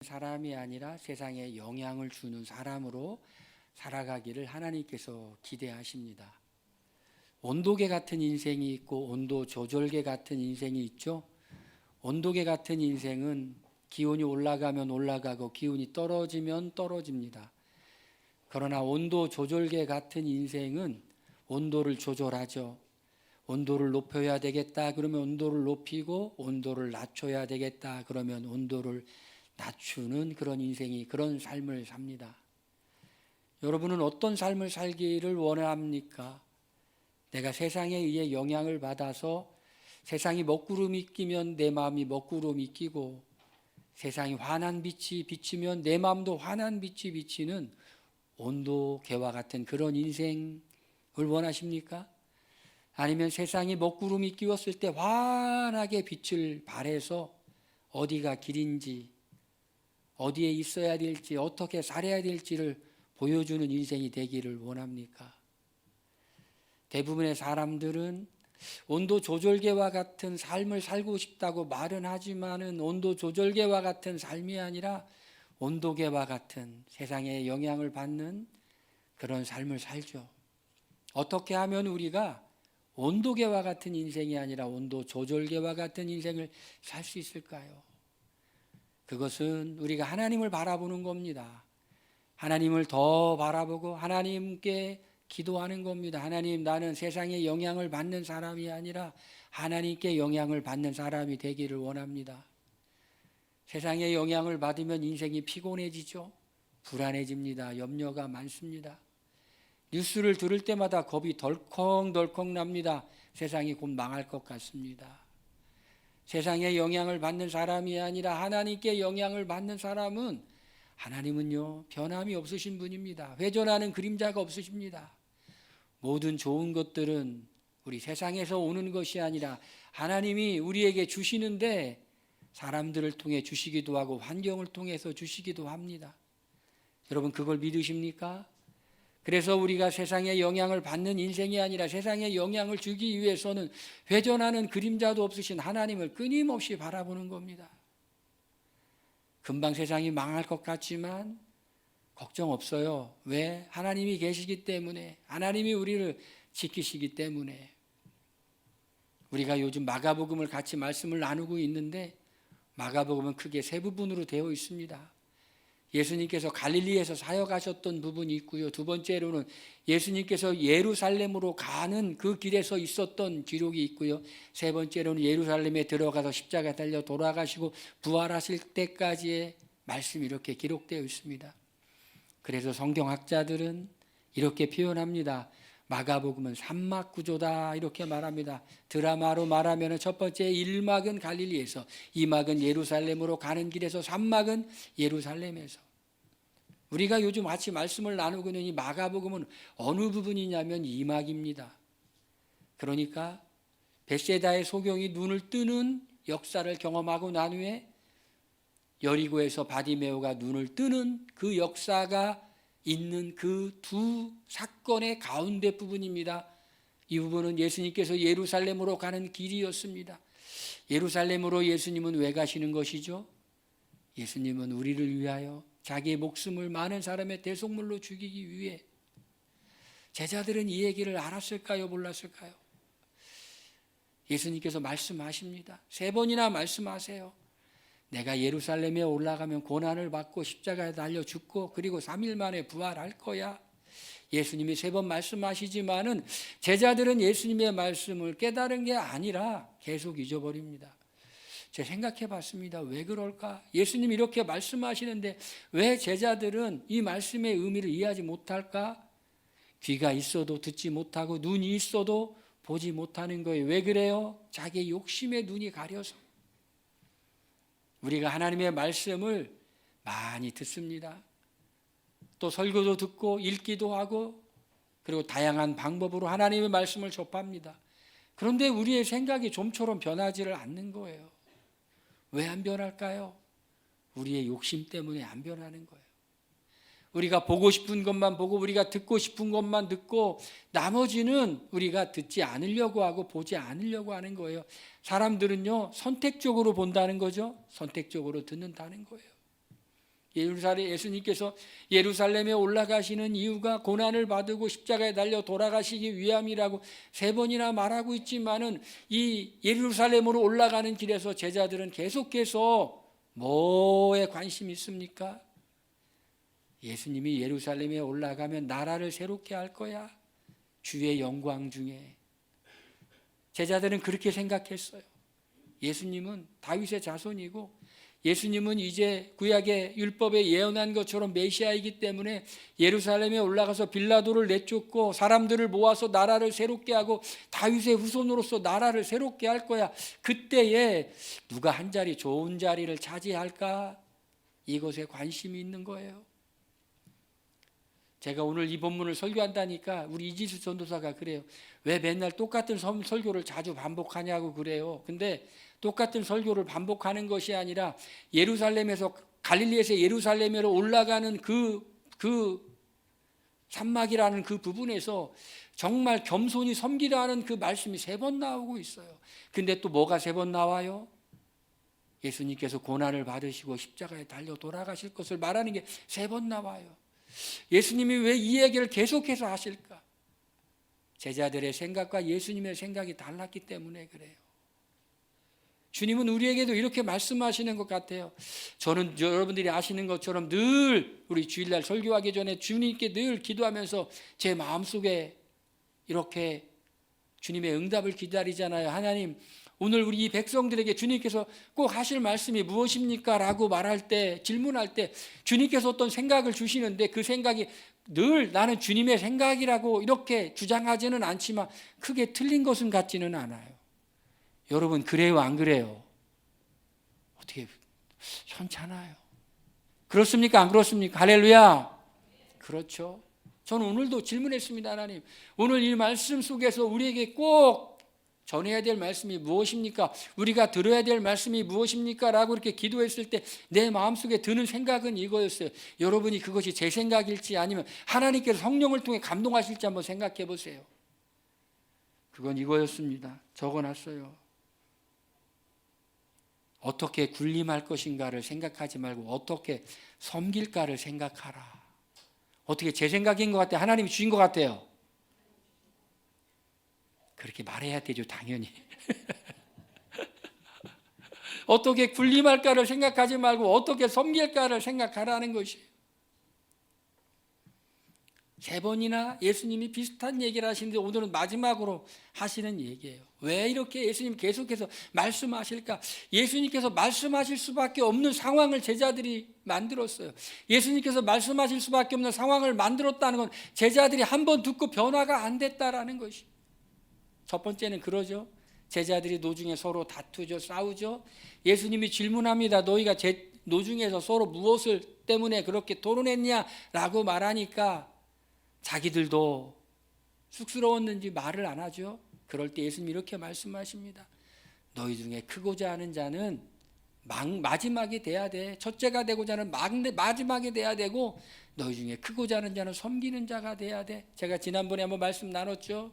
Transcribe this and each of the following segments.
사람이 아니라 세상에 영향을 주는 사람으로 살아가기를 하나님께서 기대하십니다. 온도계 같은 인생이 있고 온도 조절계 같은 인생이 있죠. 온도계 같은 인생은 기온이 올라가면 올라가고 기온이 떨어지면 떨어집니다. 그러나 온도 조절계 같은 인생은 온도를 조절하죠. 온도를 높여야 되겠다 그러면 온도를 높이고, 온도를 낮춰야 되겠다 그러면 온도를 낮추는 그런 인생이, 그런 삶을 삽니다. 여러분은 어떤 삶을 살기를 원합니까? 내가 세상에 의해 영향을 받아서 세상이 먹구름이 끼면 내 마음이 먹구름이 끼고, 세상이 환한 빛이 비치면 내 마음도 환한 빛이 비치는 온도계와 같은 그런 인생을 원하십니까? 아니면 세상이 먹구름이 끼웠을 때 환하게 빛을 발해서 어디가 길인지, 어디에 있어야 될지, 어떻게 살아야 될지를 보여주는 인생이 되기를 원합니까? 대부분의 사람들은 온도 조절계와 같은 삶을 살고 싶다고 말은 하지만은 온도 조절계와 같은 삶이 아니라 온도계와 같은 세상에 영향을 받는 그런 삶을 살죠. 어떻게 하면 우리가 온도계와 같은 인생이 아니라 온도 조절계와 같은 인생을 살 수 있을까요? 그것은 우리가 하나님을 바라보는 겁니다. 하나님을 더 바라보고 하나님께 기도하는 겁니다. 하나님, 나는 세상에 영향을 받는 사람이 아니라 하나님께 영향을 받는 사람이 되기를 원합니다. 세상에 영향을 받으면 인생이 피곤해지죠. 불안해집니다. 염려가 많습니다. 뉴스를 들을 때마다 겁이 덜컹덜컹 납니다. 세상이 곧 망할 것 같습니다. 세상에 영향을 받는 사람이 아니라 하나님께 영향을 받는 사람은, 하나님은요 변함이 없으신 분입니다. 회전하는 그림자가 없으십니다. 모든 좋은 것들은 우리 세상에서 오는 것이 아니라 하나님이 우리에게 주시는데, 사람들을 통해 주시기도 하고 환경을 통해서 주시기도 합니다. 여러분, 그걸 믿으십니까? 그래서 우리가 세상에 영향을 받는 인생이 아니라 세상에 영향을 주기 위해서는 회전하는 그림자도 없으신 하나님을 끊임없이 바라보는 겁니다. 금방 세상이 망할 것 같지만 걱정 없어요. 왜? 하나님이 계시기 때문에, 하나님이 우리를 지키시기 때문에. 우리가 요즘 마가복음을 같이 말씀을 나누고 있는데, 마가복음은 크게 세 부분으로 되어 있습니다. 예수님께서 갈릴리에서 사역하셨던 부분이 있고요. 두 번째로는 예수님께서 예루살렘으로 가는 그 길에서 있었던 기록이 있고요. 세 번째로는 예루살렘에 들어가서 십자가에 달려 돌아가시고 부활하실 때까지의 말씀이 이렇게 기록되어 있습니다. 그래서 성경학자들은 이렇게 표현합니다. 마가복음은 3막 구조다 이렇게 말합니다. 드라마로 말하면 첫 번째 1막은 갈릴리에서, 2막은 예루살렘으로 가는 길에서, 3막은 예루살렘에서. 우리가 요즘 같이 말씀을 나누고 있는 이 마가복음은 어느 부분이냐면 2막입니다. 그러니까 벳세다의 소경이 눈을 뜨는 역사를 경험하고 난 후에 여리고에서 바디메오가 눈을 뜨는 그 역사가 있는 그 두 사건의 가운데 부분입니다. 이 부분은 예수님께서 예루살렘으로 가는 길이었습니다. 예루살렘으로 예수님은 왜 가시는 것이죠? 예수님은 우리를 위하여 자기의 목숨을 많은 사람의 대속물로 죽이기 위해. 제자들은 이 얘기를 알았을까요? 몰랐을까요? 예수님께서 말씀하십니다. 3번이나 말씀하세요. 내가 예루살렘에 올라가면 고난을 받고 십자가에 달려 죽고 그리고 3일 만에 부활할 거야. 예수님이 3번 말씀하시지만은 제자들은 예수님의 말씀을 깨달은 게 아니라 계속 잊어버립니다. 제가 생각해 봤습니다. 왜 그럴까? 예수님이 이렇게 말씀하시는데 왜 제자들은 이 말씀의 의미를 이해하지 못할까? 귀가 있어도 듣지 못하고 눈이 있어도 보지 못하는 거예요. 왜 그래요? 자기의 욕심의 눈이 가려서. 우리가 하나님의 말씀을 많이 듣습니다. 또 설교도 듣고 읽기도 하고 그리고 다양한 방법으로 하나님의 말씀을 접합니다. 그런데 우리의 생각이 좀처럼 변하지를 않는 거예요. 왜 안 변할까요? 우리의 욕심 때문에 안 변하는 거예요. 우리가 보고 싶은 것만 보고 우리가 듣고 싶은 것만 듣고 나머지는 우리가 듣지 않으려고 하고 보지 않으려고 하는 거예요. 사람들은요 선택적으로 본다는 거죠. 선택적으로 듣는다는 거예요. 예수님께서 예루살렘에 올라가시는 이유가 고난을 받고 십자가에 달려 돌아가시기 위함이라고 3번이나 말하고 있지만은 이 예루살렘으로 올라가는 길에서 제자들은 계속해서 뭐에 관심이 있습니까? 예수님이 예루살렘에 올라가면 나라를 새롭게 할 거야. 주의 영광 중에. 제자들은 그렇게 생각했어요. 예수님은 다윗의 자손이고 예수님은 이제 구약의 율법에 예언한 것처럼 메시아이기 때문에 예루살렘에 올라가서 빌라도를 내쫓고 사람들을 모아서 나라를 새롭게 하고 다윗의 후손으로서 나라를 새롭게 할 거야. 그때에 누가 한 자리 좋은 자리를 차지할까? 이것에 관심이 있는 거예요. 제가 오늘 이 본문을 설교한다니까 우리 이지수 전도사가 그래요. 왜 맨날 똑같은 설교를 자주 반복하냐고 그래요. 근데 똑같은 설교를 반복하는 것이 아니라 예루살렘에서 갈릴리에서 예루살렘으로 올라가는 그 산막이라는 그 부분에서 정말 겸손히 섬기라는 그 말씀이 3번 나오고 있어요. 근데 또 뭐가 3번 나와요? 예수님께서 고난을 받으시고 십자가에 달려 돌아가실 것을 말하는 게 3번 나와요. 예수님이 왜 이 얘기를 계속해서 하실까? 제자들의 생각과 예수님의 생각이 달랐기 때문에 그래요. 주님은 우리에게도 이렇게 말씀하시는 것 같아요. 저는 여러분들이 아시는 것처럼 늘 우리 주일날 설교하기 전에 주님께 늘 기도하면서 제 마음속에 이렇게 주님의 응답을 기다리잖아요. 하나님, 오늘 우리 이 백성들에게 주님께서 꼭 하실 말씀이 무엇입니까? 라고 말할 때, 질문할 때 주님께서 어떤 생각을 주시는데 그 생각이 늘 나는 주님의 생각이라고 이렇게 주장하지는 않지만 크게 틀린 것은 같지는 않아요. 여러분, 그래요, 안 그래요? 어떻게 현찮아요? 그렇습니까? 안 그렇습니까? 할렐루야. 그렇죠. 저는 오늘도 질문했습니다. 하나님, 오늘 이 말씀 속에서 우리에게 꼭 전해야 될 말씀이 무엇입니까? 우리가 들어야 될 말씀이 무엇입니까? 라고 이렇게 기도했을 때 내 마음속에 드는 생각은 이거였어요. 여러분이 그것이 제 생각일지 아니면 하나님께서 성령을 통해 감동하실지 한번 생각해 보세요. 그건 이거였습니다. 적어놨어요. 어떻게 군림할 것인가를 생각하지 말고 어떻게 섬길까를 생각하라. 어떻게 제 생각인 것 같아요? 하나님이 주신 것 같아요? 그렇게 말해야 되죠, 당연히. 어떻게 군림할까를 생각하지 말고 어떻게 섬길까를 생각하라는 것이에요. 3번이나 예수님이 비슷한 얘기를 하시는데 오늘은 마지막으로 하시는 얘기예요. 왜 이렇게 예수님 계속해서 말씀하실까? 예수님께서 말씀하실 수밖에 없는 상황을 제자들이 만들었어요. 예수님께서 말씀하실 수밖에 없는 상황을 만들었다는 건 제자들이 한번 듣고 변화가 안 됐다라는 것이. 첫 번째는 그러죠. 제자들이 노중에 서로 다투죠, 싸우죠. 예수님이 질문합니다. 너희가 노중에서 서로 무엇을 때문에 그렇게 토론했냐라고 말하니까 자기들도 쑥스러웠는지 말을 안 하죠. 그럴 때 예수님이 이렇게 말씀하십니다. 너희 중에 크고자 하는 자는 마지막이 돼야 돼. 첫째가 되고자 하는 마지막이 돼야 되고 너희 중에 크고자 하는 자는 섬기는 자가 돼야 돼. 제가 지난번에 한번 말씀 나눴죠.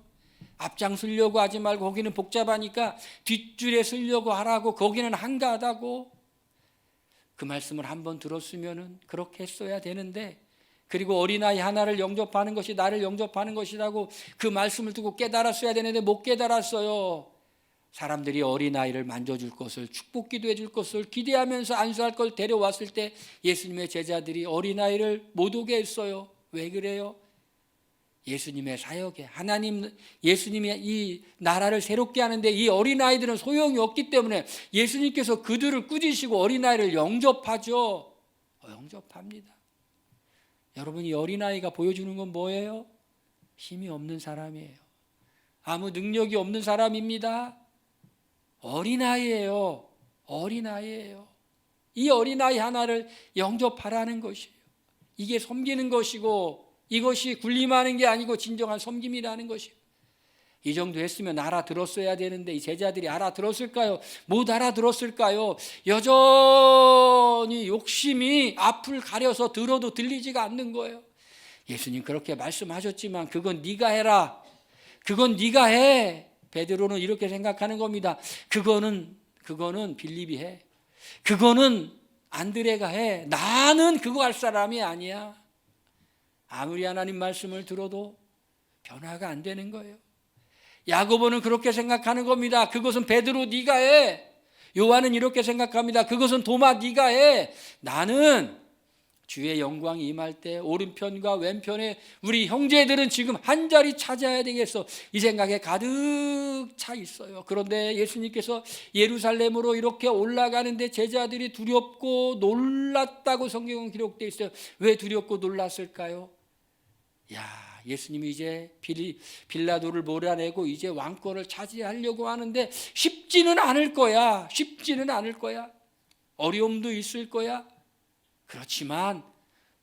앞장 서려고 하지 말고 거기는 복잡하니까 뒷줄에 서려고 하라고, 거기는 한가하다고. 그 말씀을 한번 들었으면 그렇게 했어야 되는데, 그리고 어린아이 하나를 영접하는 것이 나를 영접하는 것이라고 그 말씀을 듣고 깨달았어야 되는데 못 깨달았어요. 사람들이 어린아이를 만져줄 것을, 축복 기도해 줄 것을 기대하면서 안수할 걸 데려왔을 때 예수님의 제자들이 어린아이를 못 오게 했어요. 왜 그래요? 예수님의 사역에 예수님이 이 나라를 새롭게 하는데 이 어린아이들은 소용이 없기 때문에 예수님께서 그들을 꾸짖으시고 어린아이를 영접하죠. 영접합니다. 여러분, 이 어린아이가 보여주는 건 뭐예요? 힘이 없는 사람이에요. 아무 능력이 없는 사람입니다. 어린아이예요. 어린아이예요. 이 어린아이 하나를 영접하라는 것이에요. 이게 섬기는 것이고 이것이 군림하는 게 아니고 진정한 섬김이라는 것이에요. 이 정도 했으면 알아들었어야 되는데 이 제자들이 알아들었을까요? 못 알아들었을까요? 여전히 욕심이 앞을 가려서 들어도 들리지가 않는 거예요. 예수님 그렇게 말씀하셨지만 그건 네가 해라. 그건 네가 해. 베드로는 이렇게 생각하는 겁니다. 그거는 빌립이 해. 그거는 안드레가 해. 나는 그거 할 사람이 아니야. 아무리 하나님 말씀을 들어도 변화가 안 되는 거예요. 야고보는 그렇게 생각하는 겁니다. 그것은 베드로 네가 해. 요한은 이렇게 생각합니다. 그것은 도마 네가 해. 나는 주의 영광이 임할 때 오른편과 왼편에 우리 형제들은 지금 한 자리 찾아야 되겠어. 이 생각에 가득 차 있어요. 그런데 예수님께서 예루살렘으로 이렇게 올라가는데 제자들이 두렵고 놀랐다고 성경은 기록되어 있어요. 왜 두렵고 놀랐을까요? 예수님이 이제 빌라도를 몰아내고 이제 왕권을 차지하려고 하는데 쉽지는 않을 거야. 쉽지는 않을 거야. 어려움도 있을 거야. 그렇지만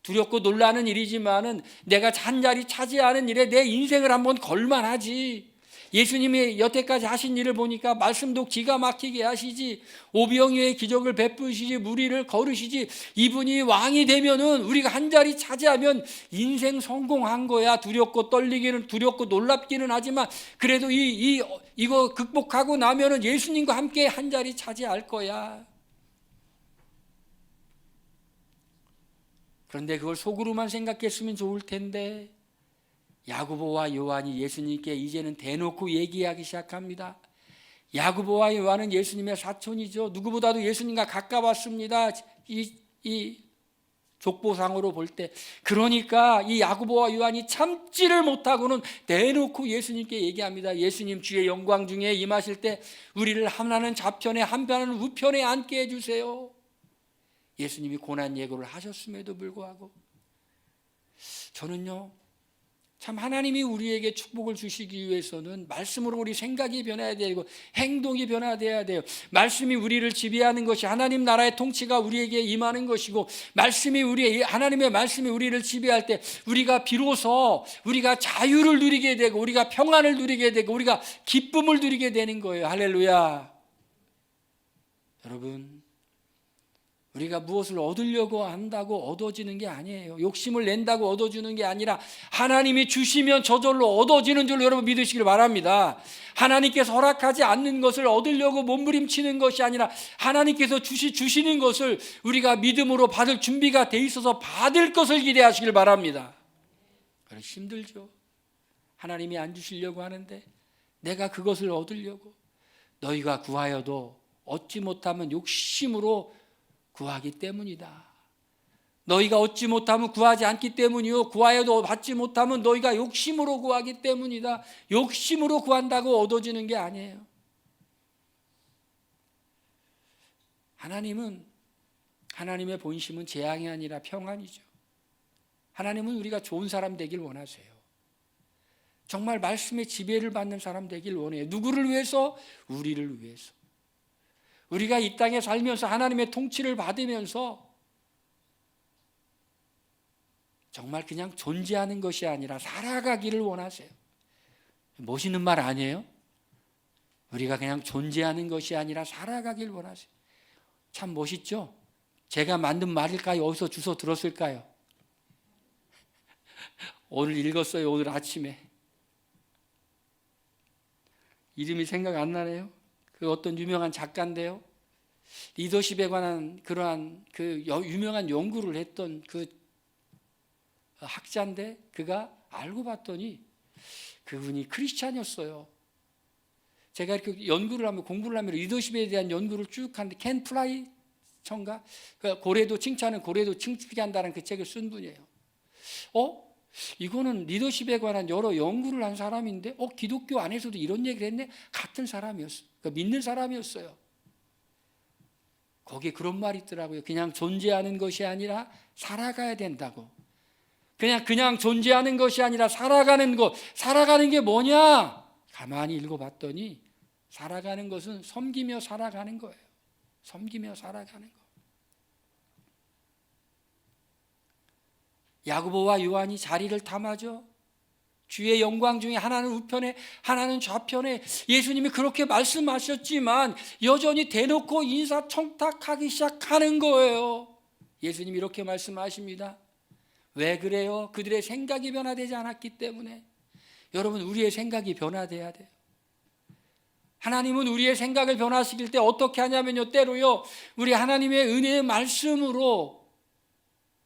두렵고 놀라는 일이지만은 내가 잔자리 차지하는 일에 내 인생을 한번 걸만하지. 예수님이 여태까지 하신 일을 보니까 말씀도 기가 막히게 하시지. 오병이어의 기적을 베푸시지, 무리를 거르시지. 이분이 왕이 되면은 우리가 한 자리 차지하면 인생 성공한 거야. 두렵고 떨리기는, 두렵고 놀랍기는 하지만 그래도 이거 극복하고 나면은 예수님과 함께 한 자리 차지할 거야. 그런데 그걸 속으로만 생각했으면 좋을 텐데 야고보와 요한이 예수님께 이제는 대놓고 얘기하기 시작합니다. 야고보와 요한은 예수님의 사촌이죠. 누구보다도 예수님과 가까웠습니다. 이 족보상으로 볼 때. 그러니까 이 야고보와 요한이 참지를 못하고는 대놓고 예수님께 얘기합니다. 예수님, 주의 영광 중에 임하실 때 우리를 하나는 좌편에 한편은 우편에 앉게 해주세요. 예수님이 고난 예고를 하셨음에도 불구하고 저는요, 참 하나님이 우리에게 축복을 주시기 위해서는 말씀으로 우리 생각이 변해야 되고 행동이 변화돼야 돼요. 말씀이 우리를 지배하는 것이 하나님 나라의 통치가 우리에게 임하는 것이고, 하나님의 말씀이 우리를 지배할 때 우리가 비로소 우리가 자유를 누리게 되고 우리가 평안을 누리게 되고 우리가 기쁨을 누리게 되는 거예요. 할렐루야. 여러분, 우리가 무엇을 얻으려고 한다고 얻어지는 게 아니에요. 욕심을 낸다고 얻어주는 게 아니라 하나님이 주시면 저절로 얻어지는 줄로 여러분 믿으시길 바랍니다. 하나님께서 허락하지 않는 것을 얻으려고 몸부림치는 것이 아니라 하나님께서 주시는 것을 우리가 믿음으로 받을 준비가 돼 있어서 받을 것을 기대하시길 바랍니다. 그래서 힘들죠. 하나님이 안 주시려고 하는데 내가 그것을 얻으려고. 너희가 구하여도 얻지 못하면 욕심으로 구하기 때문이다. 너희가 얻지 못하면 구하지 않기 때문이요, 구하여도 받지 못하면 너희가 욕심으로 구하기 때문이다. 욕심으로 구한다고 얻어지는 게 아니에요. 하나님의 본심은 재앙이 아니라 평안이죠. 하나님은 우리가 좋은 사람 되길 원하세요. 정말 말씀의 지배를 받는 사람 되길 원해요. 누구를 위해서? 우리를 위해서. 우리가 이 땅에 살면서 하나님의 통치를 받으면서 정말 그냥 존재하는 것이 아니라 살아가기를 원하세요. 멋있는 말 아니에요? 우리가 그냥 존재하는 것이 아니라 살아가기를 원하세요. 참 멋있죠? 제가 만든 말일까요? 어디서 주워 들었을까요? 오늘 읽었어요. 오늘 아침에. 이름이 생각 안 나네요. 그 어떤 유명한 작가인데요. 리더십에 관한 그러한 그 유명한 연구를 했던 그 학자인데 그가 알고 봤더니 그분이 크리스찬이었어요. 제가 이렇게 연구를 하면 공부를 하면 리더십에 대한 연구를 쭉 하는데 켄 플라이처인가? 고래도 칭찬은 고래도 칭찬하게 한다는 그 책을 쓴 분이에요. 이거는 리더십에 관한 여러 연구를 한 사람인데 기독교 안에서도 이런 얘기를 했네? 같은 사람이었어요. 그러니까 믿는 사람이었어요. 거기에 그런 말이 있더라고요. 그냥 존재하는 것이 아니라 살아가야 된다고. 그냥 존재하는 것이 아니라 살아가는 것. 살아가는 게 뭐냐? 가만히 읽어봤더니 살아가는 것은 섬기며 살아가는 거예요. 섬기며 살아가는 거. 야고보와 요한이 자리를 탐하죠. 주의 영광 중에 하나는 우편에 하나는 좌편에. 예수님이 그렇게 말씀하셨지만 여전히 대놓고 인사청탁하기 시작하는 거예요. 예수님이 이렇게 말씀하십니다. 왜 그래요? 그들의 생각이 변화되지 않았기 때문에. 여러분, 우리의 생각이 변화돼야 돼요. 하나님은 우리의 생각을 변화시킬 때 어떻게 하냐면요, 때로요 우리 하나님의 은혜의 말씀으로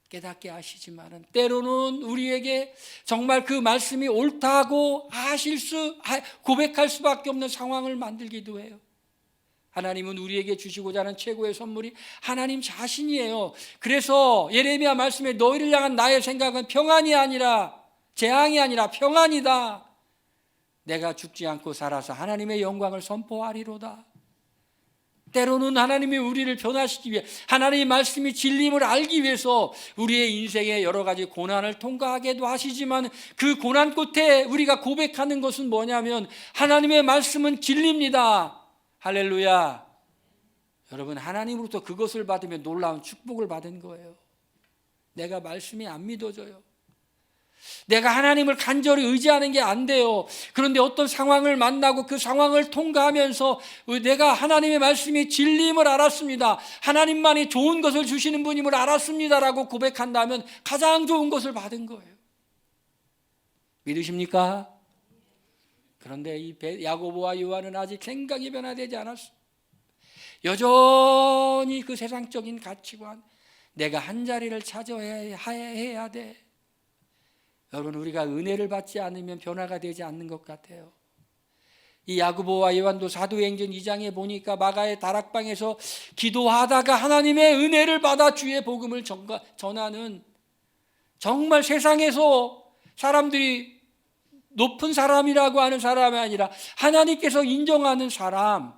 깨닫게 하시지만은 때로는 우리에게 정말 그 말씀이 옳다고 고백할 수밖에 없는 상황을 만들기도 해요. 하나님은 우리에게 주시고자 하는 최고의 선물이 하나님 자신이에요. 그래서 예레미야 말씀에 너희를 향한 나의 생각은 평안이 아니라 재앙이 아니라 평안이다. 내가 죽지 않고 살아서 하나님의 영광을 선포하리로다. 때로는 하나님이 우리를 변화시키기 위해 하나님의 말씀이 진림을 알기 위해서 우리의 인생에 여러 가지 고난을 통과하게도 하시지만 그 고난 끝에 우리가 고백하는 것은 뭐냐면 하나님의 말씀은 진리입니다. 할렐루야. 여러분, 하나님으로부터 그것을 받으면 놀라운 축복을 받은 거예요. 내가 말씀이 안 믿어져요. 내가 하나님을 간절히 의지하는 게 안 돼요. 그런데 어떤 상황을 만나고 그 상황을 통과하면서 내가 하나님의 말씀이 진리임을 알았습니다. 하나님만이 좋은 것을 주시는 분임을 알았습니다라고 고백한다면 가장 좋은 것을 받은 거예요. 믿으십니까? 그런데 이 야고보와 요한은 아직 생각이 변화되지 않았어요. 여전히 그 세상적인 가치관, 내가 한 자리를 차지해야 돼. 여러분, 우리가 은혜를 받지 않으면 변화가 되지 않는 것 같아요. 이 야고보와 요한도 사도행전 2장에 보니까 마가의 다락방에서 기도하다가 하나님의 은혜를 받아 주의 복음을 전하는, 정말 세상에서 사람들이 높은 사람이라고 하는 사람이 아니라 하나님께서 인정하는 사람.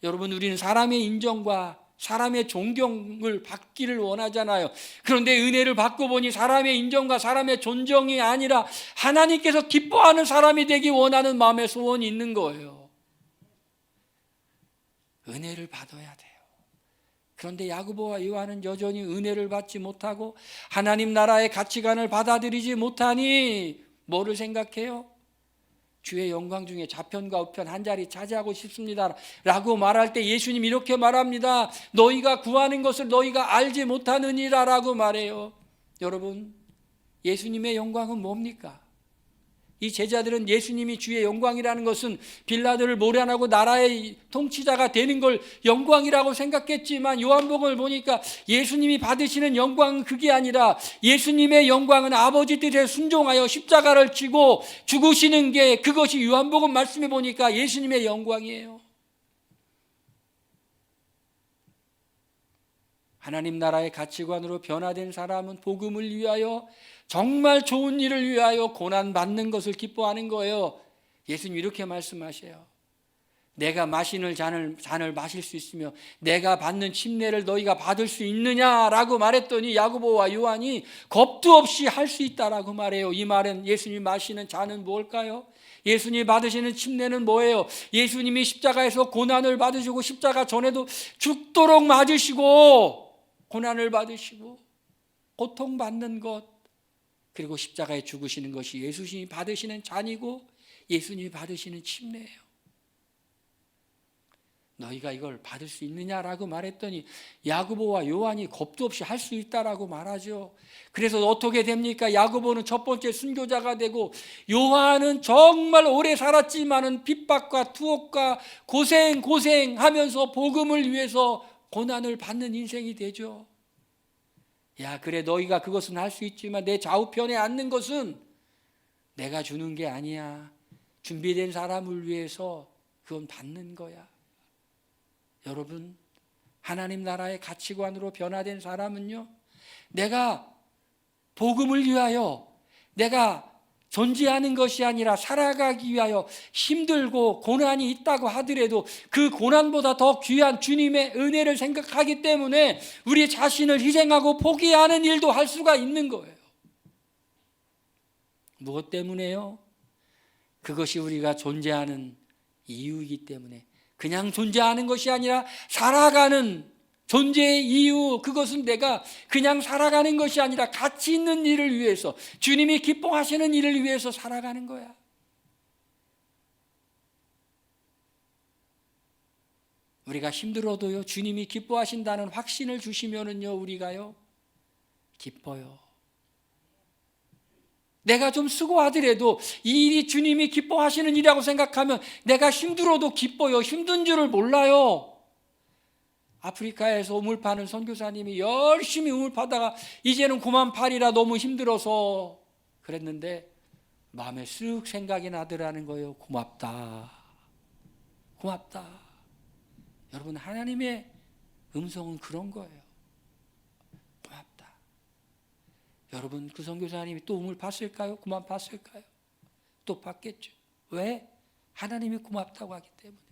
여러분, 우리는 사람의 인정과 사람의 존경을 받기를 원하잖아요. 그런데 은혜를 받고 보니 사람의 인정과 사람의 존경이 아니라 하나님께서 기뻐하는 사람이 되기 원하는 마음의 소원이 있는 거예요. 은혜를 받아야 돼요. 그런데 야고보와 요한은 여전히 은혜를 받지 못하고 하나님 나라의 가치관을 받아들이지 못하니 뭐를 생각해요? 주의 영광 중에 좌편과 우편 한 자리 차지하고 싶습니다 라고 말할 때 예수님 이렇게 말합니다. 너희가 구하는 것을 너희가 알지 못하느니라 라고 말해요. 여러분, 예수님의 영광은 뭡니까? 이 제자들은 예수님이 주의 영광이라는 것은 빌라도를 모련하고 나라의 통치자가 되는 걸 영광이라고 생각했지만 요한복음을 보니까 예수님이 받으시는 영광은 그게 아니라 예수님의 영광은 아버지 뜻에 순종하여 십자가를 지고 죽으시는 게, 그것이 요한복음 말씀에 보니까 예수님의 영광이에요. 하나님 나라의 가치관으로 변화된 사람은 복음을 위하여, 정말 좋은 일을 위하여 고난받는 것을 기뻐하는 거예요. 예수님 이렇게 말씀하셔요. 내가 마시는 잔을 마실 수 있으며 내가 받는 침례를 너희가 받을 수 있느냐라고 말했더니 야고보와 요한이 겁도 없이 할 수 있다라고 말해요. 이 말은 예수님 마시는 잔은 뭘까요? 예수님이 받으시는 침례는 뭐예요? 예수님이 십자가에서 고난을 받으시고 십자가 전에도 죽도록 맞으시고 고난을 받으시고 고통받는 것, 그리고 십자가에 죽으시는 것이 예수님이 받으시는 잔이고 예수님이 받으시는 침례예요. 너희가 이걸 받을 수 있느냐라고 말했더니 야고보와 요한이 겁도 없이 할 수 있다라고 말하죠. 그래서 어떻게 됩니까? 야고보는 첫 번째 순교자가 되고 요한은 정말 오래 살았지만은 핍박과 투옥과 고생하면서 복음을 위해서 고난을 받는 인생이 되죠. 야, 그래, 너희가 그것은 할 수 있지만 내 좌우편에 앉는 것은 내가 주는 게 아니야. 준비된 사람을 위해서 그건 받는 거야. 여러분, 하나님 나라의 가치관으로 변화된 사람은요, 내가 복음을 위하여 내가 존재하는 것이 아니라 살아가기 위하여 힘들고 고난이 있다고 하더라도 그 고난보다 더 귀한 주님의 은혜를 생각하기 때문에 우리 자신을 희생하고 포기하는 일도 할 수가 있는 거예요. 무엇 때문에요? 그것이 우리가 존재하는 이유이기 때문에. 그냥 존재하는 것이 아니라 살아가는 존재의 이유, 그것은 내가 그냥 살아가는 것이 아니라 가치 있는 일을 위해서, 주님이 기뻐하시는 일을 위해서 살아가는 거야. 우리가 힘들어도요, 주님이 기뻐하신다는 확신을 주시면은요, 우리가요 기뻐요. 내가 좀 수고하더라도 이 일이 주님이 기뻐하시는 일이라고 생각하면 내가 힘들어도 기뻐요. 힘든 줄을 몰라요. 아프리카에서 우물 파는 선교사님이 열심히 우물 파다가 이제는 그만 파리라 너무 힘들어서 그랬는데 마음에 쓱 생각이 나더라는 거예요. 고맙다. 고맙다. 여러분, 하나님의 음성은 그런 거예요. 고맙다. 여러분, 그 선교사님이 또 우물 팠을까요? 그만 팠을까요? 또 팠겠죠. 왜? 하나님이 고맙다고 하기 때문에.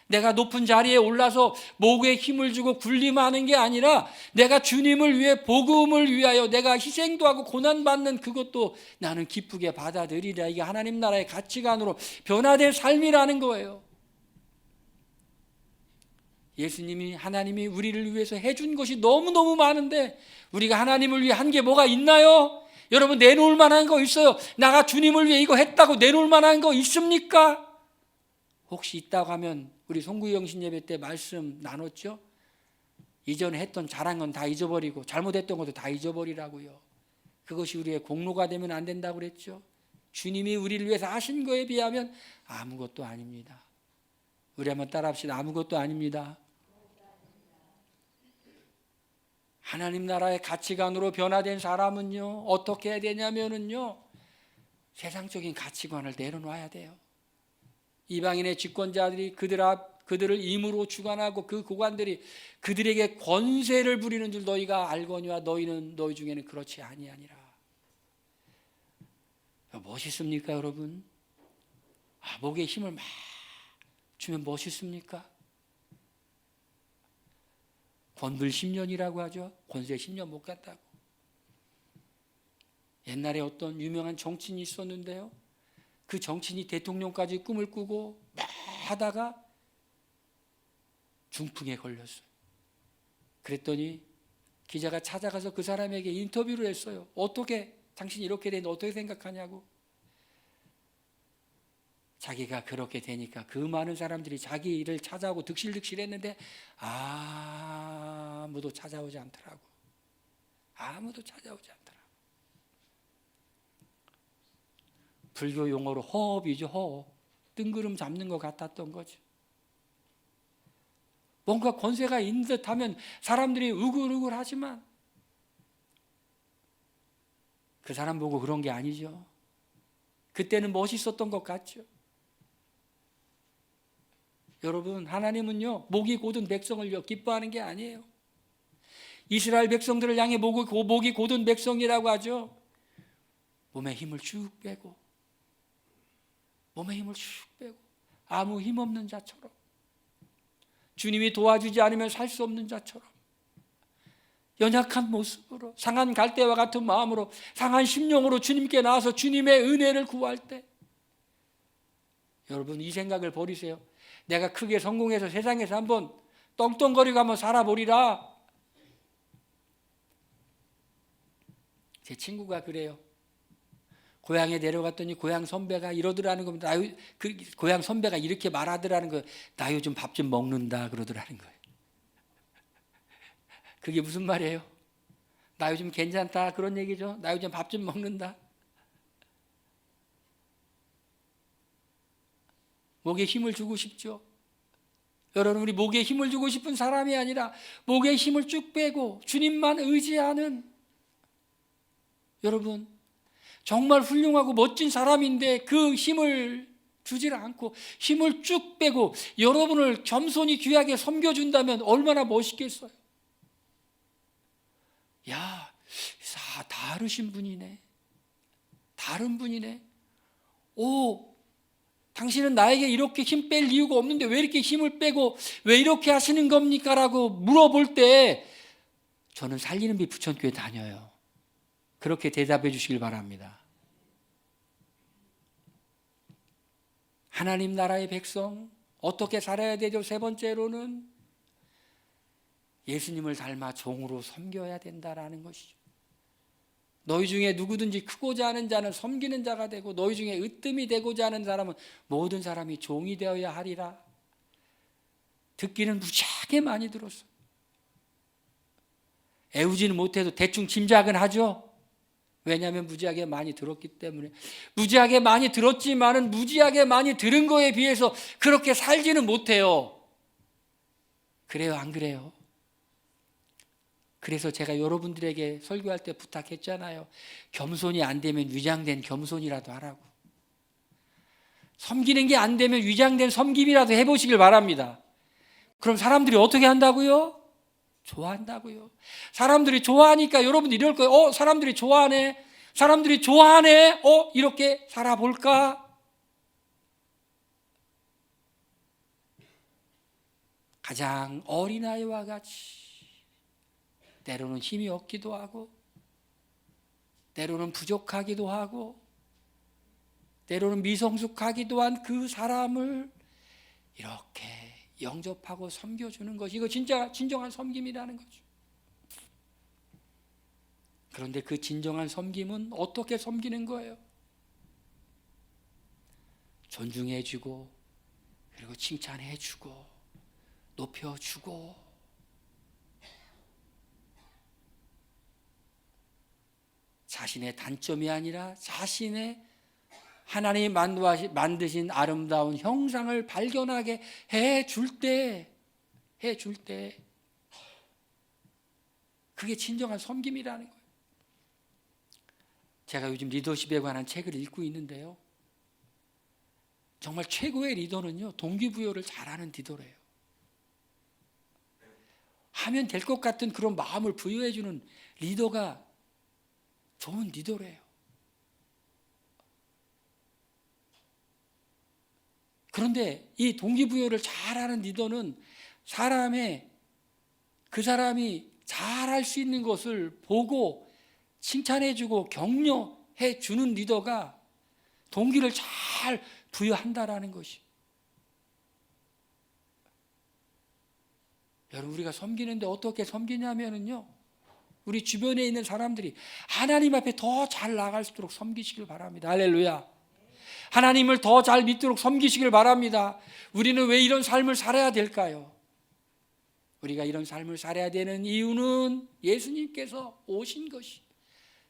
내가 높은 자리에 올라서 목에 힘을 주고 군림하는 게 아니라 내가 주님을 위해 복음을 위하여 내가 희생도 하고 고난받는 그것도 나는 기쁘게 받아들이라. 이게 하나님 나라의 가치관으로 변화된 삶이라는 거예요. 예수님이 하나님이 우리를 위해서 해준 것이 너무너무 많은데 우리가 하나님을 위해 한 게 뭐가 있나요? 여러분, 내놓을 만한 거 있어요? 나가 주님을 위해 이거 했다고 내놓을 만한 거 있습니까? 혹시 있다고 하면 우리 송구영신 예배 때 말씀 나눴죠? 이전에 했던 자랑은 다 잊어버리고 잘못했던 것도 다 잊어버리라고요. 그것이 우리의 공로가 되면 안 된다고 그랬죠. 주님이 우리를 위해서 하신 거에 비하면 아무것도 아닙니다. 우리 한번 따라합시다. 아무것도 아닙니다. 하나님 나라의 가치관으로 변화된 사람은요, 어떻게 해야 되냐면요, 세상적인 가치관을 내려놔야 돼요. 이방인의 집권자들이 그들을 임으로 주관하고 그 고관들이 그들에게 권세를 부리는 줄 너희가 알거니와 너희 중에는 그렇지 아니하니라. 멋있습니까, 여러분? 목에 힘을 막 주면 멋있습니까? 권불 10년이라고 하죠. 권세 10년 못 갔다고. 옛날에 어떤 유명한 정치인이 있었는데요, 그 정치인이 대통령까지 꿈을 꾸고 막 하다가 중풍에 걸렸어요. 그랬더니 기자가 찾아가서 그 사람에게 인터뷰를 했어요. 어떻게, 당신이 이렇게 되는데 어떻게 생각하냐고. 자기가 그렇게 되니까 그 많은 사람들이 자기 일을 찾아오고 득실득실 했는데 아무도 찾아오지 않더라고. 아무도 찾아오지 않더라고. 불교 용어로 허업이죠. 허업. 뜬구름 잡는 것 같았던 거죠. 뭔가 권세가 있는 듯 하면 사람들이 우글우글 하지만 그 사람 보고 그런 게 아니죠. 그때는 멋있었던 것 같죠. 여러분, 하나님은요, 목이 곧은 백성을 기뻐하는 게 아니에요. 이스라엘 백성들을 향해 목이 곧은 백성이라고 하죠. 몸에 힘을 쭉 빼고 아무 힘 없는 자처럼, 주님이 도와주지 않으면 살 수 없는 자처럼 연약한 모습으로 상한 갈대와 같은 마음으로 상한 심령으로 주님께 나와서 주님의 은혜를 구할 때, 여러분, 이 생각을 버리세요. 내가 크게 성공해서 세상에서 한번 떵떵거리고 한번 살아보리라. 제 친구가 그래요. 고향에 내려갔더니 고향 선배가 이러더라는 겁니다. 고향 선배가 이렇게 말하더라는 거예요. 나 요즘 밥 좀 먹는다 그러더라는 거예요. 그게 무슨 말이에요? 나 요즘 괜찮다 그런 얘기죠. 나 요즘 밥 좀 먹는다. 목에 힘을 주고 싶죠. 여러분, 우리 목에 힘을 주고 싶은 사람이 아니라 목에 힘을 쭉 빼고 주님만 의지하는, 여러분, 정말 훌륭하고 멋진 사람인데 그 힘을 주질 않고 힘을 쭉 빼고 여러분을 겸손히 귀하게 섬겨준다면 얼마나 멋있겠어요. 야, 다르신 분이네. 다른 분이네. 당신은 나에게 이렇게 힘 뺄 이유가 없는데 왜 이렇게 힘을 빼고 왜 이렇게 하시는 겁니까? 라고 물어볼 때 저는 살리는 빛 부천교회 다녀요. 그렇게 대답해 주시길 바랍니다. 하나님 나라의 백성 어떻게 살아야 되죠? 세 번째로는 예수님을 닮아 종으로 섬겨야 된다라는 것이죠. 너희 중에 누구든지 크고자 하는 자는 섬기는 자가 되고 너희 중에 으뜸이 되고자 하는 사람은 모든 사람이 종이 되어야 하리라. 듣기는 무지하게 많이 들었어요. 애우지는 못해도 대충 짐작은 하죠. 왜냐하면 무지하게 많이 들었기 때문에. 무지하게 많이 들었지만은 무지하게 많이 들은 거에 비해서 그렇게 살지는 못해요. 그래요, 안 그래요? 그래서 제가 여러분들에게 설교할 때 부탁했잖아요. 겸손이 안 되면 위장된 겸손이라도 하라고. 섬기는 게 안 되면 위장된 섬김이라도 해보시길 바랍니다. 그럼 사람들이 어떻게 한다고요? 좋아한다고요. 사람들이 좋아하니까 여러분들 이럴 거예요. 사람들이 좋아하네. 사람들이 좋아하네. 이렇게 살아볼까? 가장 어린아이와 같이 때로는 힘이 없기도 하고, 때로는 부족하기도 하고, 때로는 미성숙하기도 한 그 사람을 이렇게 영접하고 섬겨주는 것이, 이거 진짜 진정한 섬김이라는 거죠. 그런데 그 진정한 섬김은 어떻게 섬기는 거예요? 존중해주고, 그리고 칭찬해주고, 높여주고, 자신의 단점이 아니라 자신의 하나님이 만드신 아름다운 형상을 발견하게 해줄 때 그게 진정한 섬김이라는 거예요. 제가 요즘 리더십에 관한 책을 읽고 있는데요, 정말 최고의 리더는요, 동기부여를 잘하는 리더래요. 하면 될 것 같은 그런 마음을 부여해주는 리더가 좋은 리더래요. 그런데 이 동기부여를 잘하는 리더는 그 사람이 잘할 수 있는 것을 보고 칭찬해주고 격려해주는 리더가 동기를 잘 부여한다라는 것이. 여러분, 우리가 섬기는데 어떻게 섬기냐면요, 우리 주변에 있는 사람들이 하나님 앞에 더 잘 나갈 수 있도록 섬기시길 바랍니다. 할렐루야. 하나님을 더 잘 믿도록 섬기시길 바랍니다. 우리는 왜 이런 삶을 살아야 될까요? 우리가 이런 삶을 살아야 되는 이유는 예수님께서 오신 것이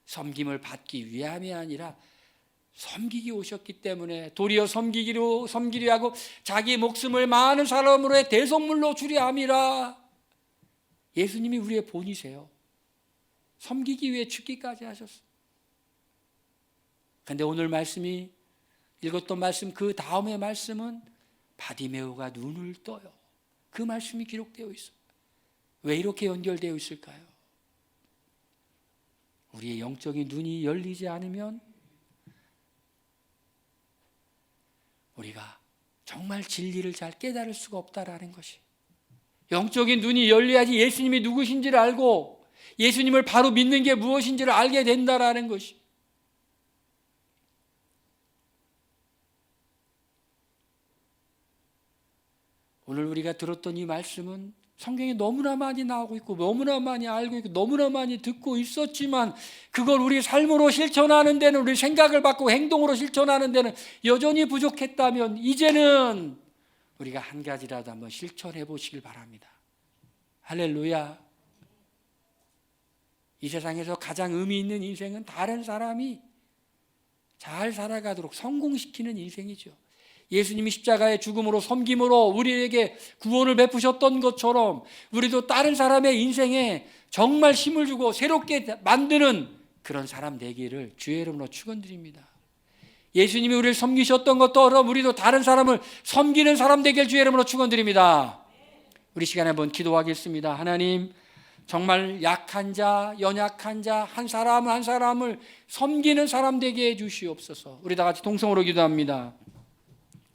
섬김을 받기 위함이 아니라 섬기기 오셨기 때문에, 도리어 섬기려 하고 자기 목숨을 많은 사람으로의 대속물로 주려 함이라. 예수님이 우리의 본이세요. 섬기기 위해 죽기까지 하셨어요. 그런데 오늘 말씀이, 읽었던 말씀 그 다음의 말씀은 바디메오가 눈을 떠요. 그 말씀이 기록되어 있어요. 왜 이렇게 연결되어 있을까요? 우리의 영적인 눈이 열리지 않으면 우리가 정말 진리를 잘 깨달을 수가 없다라는 것이. 영적인 눈이 열려야지 예수님이 누구신지를 알고 예수님을 바로 믿는 게 무엇인지를 알게 된다라는 것이. 오늘 우리가 들었던 이 말씀은 성경에 너무나 많이 나오고 있고 너무나 많이 알고 있고 너무나 많이 듣고 있었지만, 그걸 우리 삶으로 실천하는 데는, 우리 생각을 바꾸고 행동으로 실천하는 데는 여전히 부족했다면, 이제는 우리가 한 가지라도 한번 실천해 보시길 바랍니다. 할렐루야. 이 세상에서 가장 의미 있는 인생은 다른 사람이 잘 살아가도록 성공시키는 인생이죠. 예수님이 십자가의 죽음으로 섬김으로 우리에게 구원을 베푸셨던 것처럼 우리도 다른 사람의 인생에 정말 힘을 주고 새롭게 만드는 그런 사람 되기를 주의 이름으로 축원드립니다. 예수님이 우리를 섬기셨던 것처럼 우리도 다른 사람을 섬기는 사람 되기를 주의 이름으로 축원드립니다. 우리 시간에 한번 기도하겠습니다. 하나님, 정말 약한 자, 연약한 자, 한 사람 한 사람을 섬기는 사람 되게 해 주시옵소서. 우리 다 같이 동성으로 기도합니다.